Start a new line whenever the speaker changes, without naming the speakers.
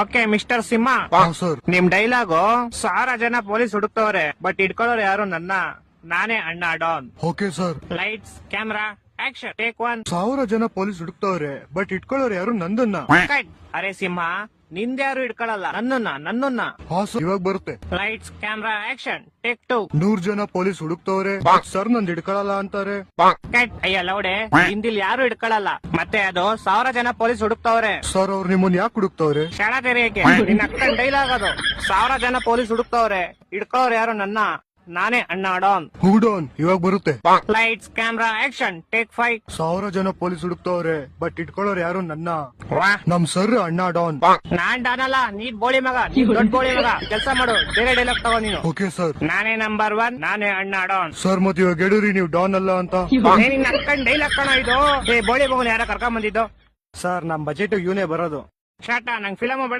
Okay mister ಸಿಂಹ,
sir.
ನಿಮ್ dialogue 1000 ಜನ police ಹುಡುಕ್ತವ್ರೆ but ಇಟ್ಕೊಳ್ಳೋರು ಯಾರು ನನ್ನ, ನಾನೇ ಅಣ್ಣ Don.
Okay sir.
Lights camera action take 1.
1000 ಜನ ಪೊಲೀಸ್ ಹುಡುಕ್ತವ್ರೆ ಬಟ್ ಇಟ್ಕೊಳ್ಳೋರು ಯಾರು ನಂದನ್ನ.
ಕಟ್. ಅರೆ ಸಿಂಹ, ನಿಂದ್ಯಾರು ಇಟ್ಕೊಳ್ಳಲ್ಲ, ನನ್ನನ್ನ.
ಹಾ ಸರ್, ಇವಾಗ ಬರುತ್ತೆ.
Lights camera action take 2.
100 ಜನ ಪೊಲೀಸ್ ಹುಡುಕ್ತವ್ರೆ ಸರ್ ನಂದ್ ಹಿಡ್ಕೊಳಲ್ಲ ಅಂತಾರೆ.
ಕಟ್. ಅಯ್ಯ ಲೌಡೆ, ಹಿಂದಿಲ್ ಯಾರು ಇಟ್ಕೊಳ್ಳಲ್ಲ, ಮತ್ತೆ ಅದು 1000 ಜನ ಪೊಲೀಸ್ ಹುಡುಕ್ತವ್ರೆ.
ಸರ್ ಅವ್ರು ನಿಮ್ಮನ್ ಯಾಕೆ ಹುಡುಕ್ತವ್ರೆ?
ಶಳ ತೆರೆಯಕ್ಕೆ ನಿನ್ನ ಅಕ್ಕನ ಡೈಲಾಗ್ ಅದು. 1000 ಜನ ಪೊಲೀಸ್ ಹುಡುಕ್ತವ್ರೆ, ಇಟ್ಕೊಳ್ಳೋರು ಯಾರು ನನ್ನ, ನಾನೇ ಅಣ್ಣ ಡಾನ್.
ಹೂಡೋನ್ ಇವಾಗ ಬರುತ್ತೆ.
Lights camera action take 5.
1000 ಜನ ಪೊಲೀಸ್ ಹುಡುಕ್ತವ್ರೆ ಬಟ್ ಇಟ್ಕೊಳ್ಳೋರು ಯಾರು ನನ್ನ,
ವಾ,
ನಮ್ ಸರ್ ಅಣ್ಣ ಡಾನ್.
ನಾನ್ ಡಾನ್ ಅಲ್ಲ, ನೀನ್ ಬೋಳಿ ಮಗ, ನೀನ್ ದೊಡ್ಡ ಬೋಳಿ ಮಗ. ಕೆಲಸ ಮಾಡು, ಬೇರೆ ಡೈಲಾಗ್ ತಗೋ ನೀನು.
Okay sir.
ನಾನೇ ನಂಬರ್ 1, ನಾನೇ ಅಣ್ಣ ಡಾನ್.
ಸರ್ ಮತ್ ಇವಾಗ ಹೇಳುರಿ ನೀವು ಡಾನ್ ಅಲ್ಲ ಅಂತ.
ನಿನ್ನ ಅಕ್ಕನ ಡೈಲಾಗ್ ಕಣ ಇದು. ಏ ಬೋಳಿ ಮಗನ್ ಯಾರ ಕರ್ಕೊಂಡ್ ಬಂದಿದ್ದು?
ಸರ್ ನಮ್ ಬಜೆಟ್ ಇವನೇ ಬರೋದು.
ಶಾಟ, ನಂಗ್ ಫಿಲಮ್